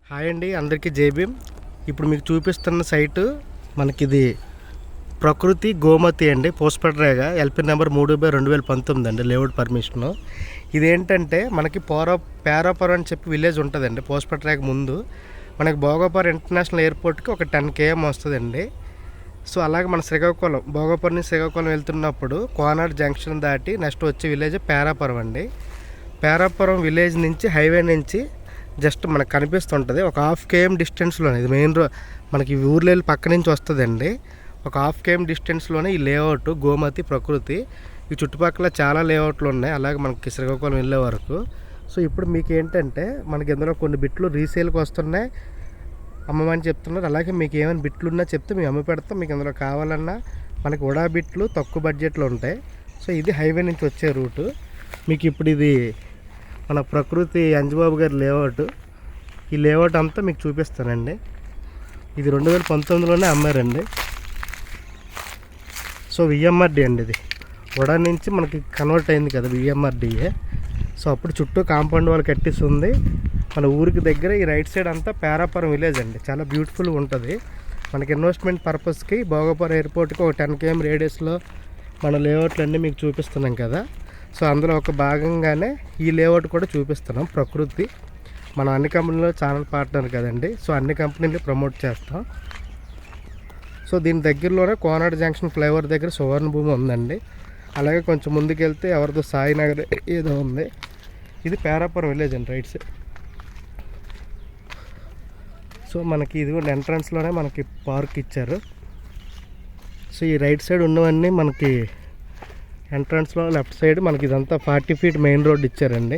Hi అండి, అందరికీ జై భీమ్. ఇప్పుడు మీకు చూపిస్తున్న సైటు మనకిది ప్రకృతి గోమతి అండి, పోస్పట్రేగ ఎల్పీ నెంబర్ 3/2019 అండి, లేఅవుట్ పర్మిషను. ఇదేంటంటే మనకి పేరాపురం అని చెప్పి విలేజ్ ఉంటుందండి. పోస్పట్రేగ ముందు మనకి భోగాపురం ఇంటర్నేషనల్ ఎయిర్పోర్ట్కి ఒక 10 km వస్తుందండి. సో అలాగే మన భోగాపురం నుంచి శ్రీకాకుళం వెళ్తున్నప్పుడు కోనాడ్ జంక్షన్ దాటి నెక్స్ట్ వచ్చే విలేజ్ పేరాపురం అండి. పేరాపురం విలేజ్ నుంచి హైవే నుంచి జస్ట్ మనకు కనిపిస్తుంటుంది. ఒక 1/2 km డిస్టెన్స్లోనే ఇది మెయిన్ మనకి ఊర్లో వెళ్ళి పక్క నుంచి వస్తుందండి. ఒక 1/2 km డిస్టెన్స్లోనే ఈ లేఅవుట్ గోమతి ప్రకృతి. ఈ చుట్టుపక్కల చాలా లేఅవుట్లు ఉన్నాయి అలాగే మనకి శ్రీకాకుళం వెళ్ళే వరకు. సో ఇప్పుడు మీకు ఏంటంటే మనకి ఇందులో కొన్ని బిట్లు రీసేల్కి వస్తున్నాయి, అమ్మమని చెప్తున్నారు. అలాగే మీకు ఏమైనా బిట్లు ఉన్నా చెప్తే మేము అమ్మి పెడతాం. మీకు ఇందులో కావాలన్నా మనకి ఉడా బిట్లు తక్కువ బడ్జెట్లో ఉంటాయి. సో ఇది హైవే నుంచి వచ్చే రూటు. మీకు ఇప్పుడు ఇది మన ప్రకృతి అంజబాబు గారి లేఅవుట్. ఈ లేఅవుట్ అంతా మీకు చూపిస్తానండి. ఇది 2019లోనే అమ్మారండి. సో విఎంఆర్డి అండి, ఇది వడా నుంచి మనకి కన్వర్ట్ అయింది కదా విఎంఆర్డిఏ. సో అప్పుడు చుట్టూ కాంపౌండ్ వాళ్ళు కట్టిస్తుంది. మన ఊరికి దగ్గర ఈ రైట్ సైడ్ అంతా పేరాపురం విలేజ్ అండి, చాలా బ్యూటిఫుల్గా ఉంటుంది. మనకి ఇన్వెస్ట్మెంట్ పర్పస్కి భోగాపురం ఎయిర్పోర్ట్కి ఒక 10 km రేడియస్లో మన లేఅవుట్లు అన్నీ మీకు చూపిస్తున్నాం కదా. సో అందులో ఒక భాగంగానే ఈ లేఅవుట్ కూడా చూపిస్తున్నాం. ప్రకృతి మనం అన్ని కంపెనీలో ఛానల్ పార్ట్నర్ కదండి, సో అన్ని కంపెనీలు ప్రమోట్ చేస్తాం. సో దీని దగ్గరలోనే కోనాడ్ జంక్షన్ ఫ్లైఓవర్ దగ్గర సువర్ణ భూమి ఉందండి. అలాగే కొంచెం ముందుకెళ్తే ఎవరిదో సాయినగర్ ఏదో ఉంది. ఇది పేరాపురం విలేజ్ అండి రైట్ సైడ్. సో మనకి ఇది కూడా ఎంట్రన్స్లోనే మనకి పార్క్ ఇచ్చారు. సో ఈ రైట్ సైడ్ ఉన్నవన్నీ మనకి ఎంట్రన్స్లో లెఫ్ట్ సైడ్ మనకి ఇదంతా 40 feet మెయిన్ రోడ్ ఇచ్చారండి.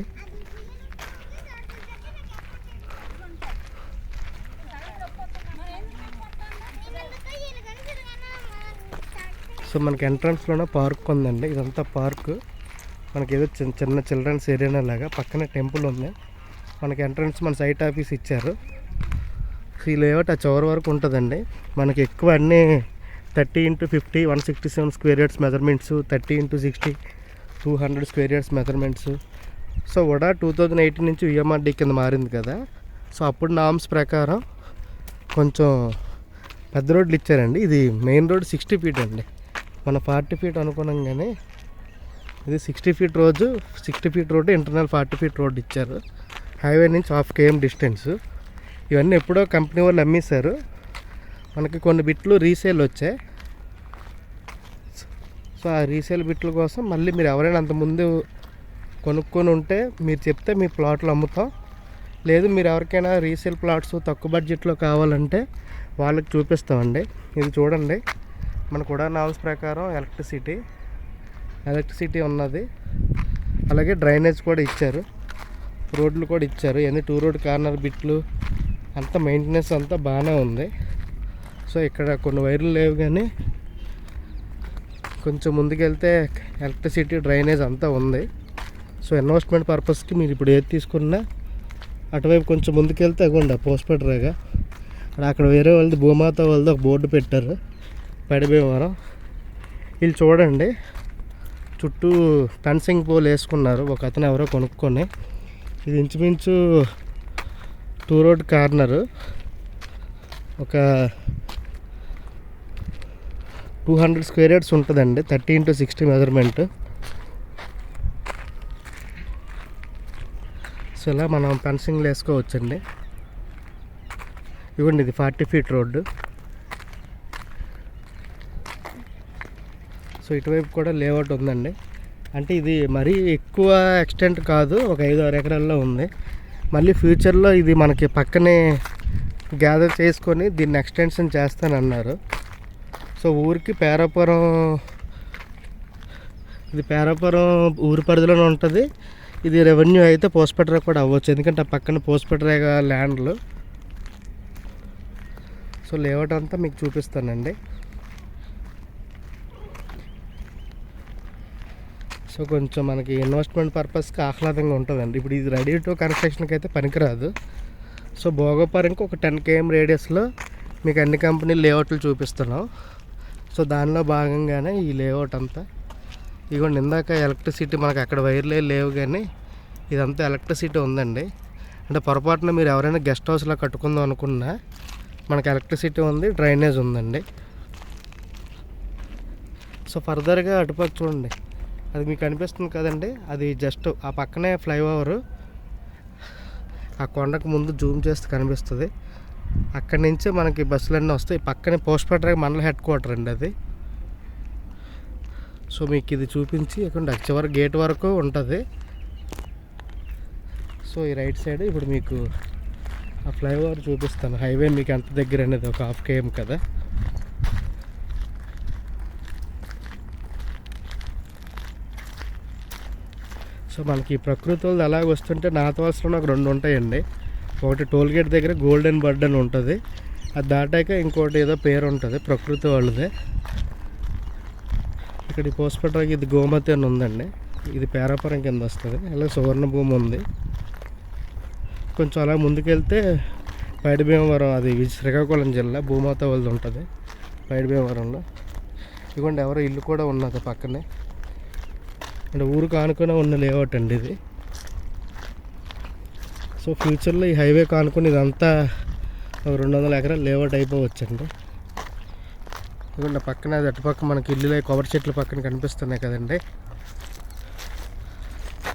సో మనకి ఎంట్రన్స్లోనే పార్క్ ఉందండి. ఇదంతా పార్క్ మనకి ఏదో చిన్న చిల్డ్రన్స్ ఏరియా లాగా. పక్కనే టెంపుల్ ఉంది. మనకి ఎంట్రన్స్ మన సైట్ ఆఫీస్ ఇచ్చారు. ఈ లేఅవుట్ ఆ చివరి వరకు ఉంటుందండి. మనకి ఎక్కువ అన్నీ 30 x 50 167 square yards measurements, 30 x 60 200 square yards measurements. So కూడా 2018 నుంచి విఎంఆర్డి కింద మారింది కదా. సో అప్పుడు నామ్స్ ప్రకారం కొంచెం పెద్ద రోడ్లు ఇచ్చారండి. ఇది మెయిన్ రోడ్ 60 feet అండి. మన 40 feet అనుకున్నాం కానీ ఇది 60 feet road internal 40 feet road ఇచ్చారు. హైవే నుంచి 1/2 km డిస్టెన్స్. ఇవన్నీ ఎప్పుడో కంపెనీ వాళ్ళు అమ్మేశారు. మనకి కొన్ని బిట్లు రీసేల్ వచ్చాయి. సో ఆ రీసేల్ బిట్ల కోసం మళ్ళీ మీరు ఎవరైనా అంతకుముందు కొనుక్కొని ఉంటే మీరు చెప్తే మీ ప్లాట్లు అమ్ముతాం. లేదు మీరు ఎవరికైనా రీసేల్ ప్లాట్స్ తక్కువ బడ్జెట్లో కావాలంటే వాళ్ళకి చూపిస్తామండి. ఇది చూడండి, మనకు కూడా నామ్స్ ప్రకారం ఎలక్ట్రిసిటీ ఉన్నది. అలాగే డ్రైనేజ్ కూడా ఇచ్చారు, రోడ్లు కూడా ఇచ్చారు. ఇవన్నీ 2 road కార్నర్ బిట్లు అంతా మెయింటెనెన్స్ అంతా బాగానే ఉంది. సో ఇక్కడ కొన్ని వైర్లు లేవు కానీ కొంచెం ముందుకెళ్తే ఎలక్ట్రిసిటీ డ్రైనేజ్ అంతా ఉంది. సో ఇన్వెస్ట్మెంట్ పర్పస్కి మీరు ఇప్పుడు ఏది తీసుకున్నా అటువైపు కొంచెం ముందుకెళ్తే అగోండి పోస్పట్రేగ. అక్కడ వేరే వాళ్ళది భూమాత వాళ్ళది ఒక బోర్డు పెట్టారు, పడిపోయేవారం. వీళ్ళు చూడండి చుట్టూ ఫెన్సింగ్ పోల్ వేసుకున్నారు, ఒక అతను ఎవరో కొనుక్కొని. ఇది ఇంచుమించు 2 road కార్నరు. ఒక 200 square yards ఉంటుందండి, 30 x 60 మెజర్మెంట్. సో ఇలా మనం ఫెన్సింగ్లు వేసుకోవచ్చండి. ఇవ్వండి, ఇది 40 feet రోడ్డు. సో ఇటువైపు కూడా లేఅవుట్ ఉందండి. అంటే ఇది మరీ ఎక్కువ ఎక్స్టెంట్ కాదు, ఒక 5-6 ఎకరాల్లో ఉంది. మళ్ళీ ఫ్యూచర్లో ఇది మనకి పక్కనే గ్యాదర్ చేసుకొని దీన్ని ఎక్స్టెన్షన్ చేస్తానన్నారు. సో ఊరికి పేరాపురం, ఇది పేరాపురం ఊరి పరిధిలోనే ఉంటుంది. ఇది రెవెన్యూ అయితే పోస్పట్రేగ కూడా అవ్వచ్చు, ఎందుకంటే ఆ పక్కన పోస్పట్రేగ ల్యాండ్లు. సో లేఅవుట్ అంతా మీకు చూపిస్తానండి. సో కొంచెం మనకి ఇన్వెస్ట్మెంట్ పర్పస్కి ఆహ్లాదంగా ఉంటుందండి. ఇప్పుడు ఇది రెడీ టు కన్స్ట్రక్షన్కి అయితే పనికిరాదు. సో భోగాపురంకి ఒక 10 km రేడియస్లో మీకు అన్ని కంపెనీలు లేఅవుట్లు చూపిస్తున్నాం. సో దానిలో భాగంగానే ఈ లేఅవుట్ అంతా. ఇదిగోండి, ఇందాక ఎలక్ట్రిసిటీ మనకు అక్కడ వైర్లే లేవు కానీ ఇదంతా ఎలక్ట్రిసిటీ ఉందండి. అంటే పొరపాటున మీరు ఎవరైనా గెస్ట్ హౌస్లో కట్టుకుందాం అనుకున్నా మనకి ఎలక్ట్రిసిటీ ఉంది, డ్రైనేజ్ ఉందండి. సో ఫర్దర్గా అటుపక్క చూడండి, అది మీకు కనిపిస్తుంది కదండి, అది జస్ట్ ఆ పక్కనే ఫ్లైఓవరు. ఆ కొండకు ముందు జూమ్ చేస్తే కనిపిస్తుంది. అక్కడి నుంచే మనకి బస్సులన్నీ వస్తాయి. పక్కనే పోస్ట్పేట మండల హెడ్ క్వార్టర్ అండి అది. సో మీకు ఇది చూపించి ఇక్కడ చివరి గేట్ వరకు ఉంటుంది. సో ఈ రైట్ సైడ్ ఇప్పుడు మీకు ఆ ఫ్లైఓవర్ చూపిస్తాను. హైవే మీకు ఎంత దగ్గర అనేది ఒక 1/2 km కదా. సో మనకి ప్రకృతి వాళ్ళు అలాగ వస్తుంటే నాతవలసలో నాకు 2 ఉంటాయండి. ఒకటి టోల్ గేట్ దగ్గర గోల్డెన్ బర్డ్ అని ఉంటుంది, అది దాటాక ఇంకోటి ఏదో పేరు ఉంటుంది ప్రకృతి వాళ్ళదే. ఇక్కడ ఈ పోస్ట్పేటకి ఇది గోమతి అని ఉందండి, ఇది పేరాపురం కింద వస్తుంది. అలాగే సువర్ణభూమి ఉంది. కొంచెం అలా ముందుకెళ్తే పైడి భీమవరం, అది శ్రీకాకుళం జిల్లా, భూమాత వాళ్ళది ఉంటుంది పైడి భీమవరంలో. ఇదిగోండి ఎవరో ఇల్లు కూడా ఉన్నది పక్కనే, అంటే ఊరు కానుకొని ఉన్న లేఅవుట్ అండి ఇది. సో ఫ్యూచర్లో ఈ హైవే కానుకొని ఇదంతా 200 ఎకరాలు లేఅవుట్ అయిపోవచ్చండి. ఇదిగోండి పక్కన అది అటుపక్క మనకి ఇల్లులే కొబ్బరి చెట్లు పక్కన కనిపిస్తున్నాయి కదండి.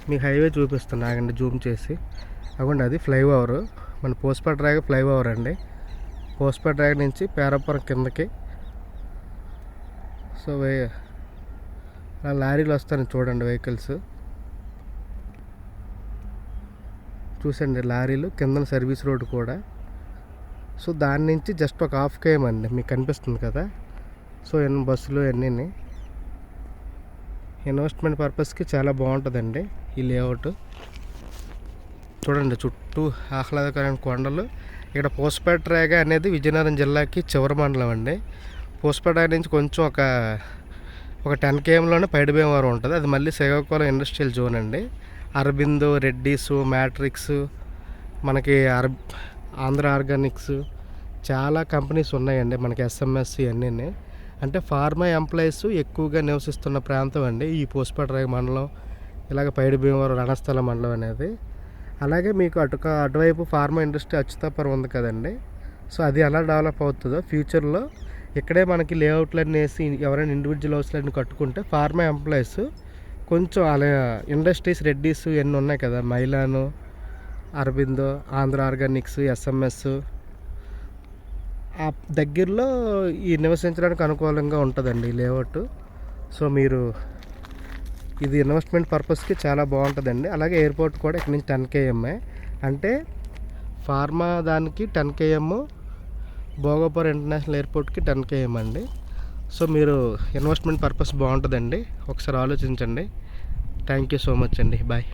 మీకు హైవే చూపిస్తున్నా ఆగండి జూమ్ చేసి. అవ్వండి అది ఫ్లైఓవర్, మన పోస్ట్పేట రేగ ఫ్లైఓవర్ అండి. పోస్ట్పేట రేగ నుంచి పేరాపురం కిందకి. సో లారీలు వస్తాను చూడండి, వెహికల్స్ చూసండి, లారీలు కింద సర్వీస్ రోడ్ కూడా. సో దాని నుంచి జస్ట్ ఒక 1/2 km అండి, మీకు కనిపిస్తుంది కదా. సో బస్సులు అన్నీ ఇన్వెస్ట్మెంట్ పర్పస్కి చాలా బాగుంటుందండి ఈ లేఅవుట్. చూడండి చుట్టూ ఆహ్లాదకరమైన కొండలు. ఇక్కడ పోస్ట్పేట రేగ అనేది విజయనగరం జిల్లాకి చివరి మండలం అండి. పోస్ట్పేట రేగ నుంచి కొంచెం ఒక 10 kmలోనే పైడి భీమవరం ఉంటుంది. అది మళ్ళీ శ్రీకాకుళం ఇండస్ట్రియల్ జోన్ అండి. అరబిందో, రెడ్డీస్, మ్యాట్రిక్స్, మనకి ఆంధ్ర ఆర్గానిక్స్, చాలా కంపెనీస్ ఉన్నాయండి మనకి. ఎస్ఎంఎస్ ఇవన్నీ అంటే ఫార్మా ఎంప్లాయీస్ ఎక్కువగా నివసిస్తున్న ప్రాంతం అండి ఈ పోస్ట్పేట రేగ మండలం, ఇలాగ పైడి భీమవరం, రణస్థలం మండలం అనేది. అలాగే మీకు అటువైపు ఫార్మా ఇండస్ట్రీ అచ్యుతాపురం ఉంది కదండి. సో అది ఎలా డెవలప్ అవుతుందో ఫ్యూచర్లో ఇక్కడే మనకి లేఅవుట్లన్నీ వేసి ఎవరైనా ఇండివిజువల్ హౌస్లన్నీ కట్టుకుంటే ఫార్మా ఎంప్లాయీస్ కొంచెం అలా ఇండస్ట్రీస్, రెడ్డీస్ ఇవన్నీ ఉన్నాయి కదా, మైలాను, అరబిందో, ఆంధ్ర ఆర్గానిక్స్, ఎస్ఎంఎస్, ఆ దగ్గరలో ఈ నివసించడానికి అనుకూలంగా ఉంటుందండి ఈ లేఅవుట్. సో మీరు ఇది ఇన్వెస్ట్మెంట్ పర్పస్కి చాలా బాగుంటుందండి. అలాగే ఎయిర్పోర్ట్ కూడా ఇక్కడ నుంచి 10 km, అంటే ఫార్మా దానికి 10 km, భోగాపురం ఇంటర్నేషనల్ ఎయిర్పోర్ట్కి 10 km అండి. సో మీరు ఇన్వెస్ట్మెంట్ పర్పస్ బాగుంటుందండి, ఒకసారి ఆలోచించండి. థ్యాంక్ యూ సో మచ్ అండి, బాయ్.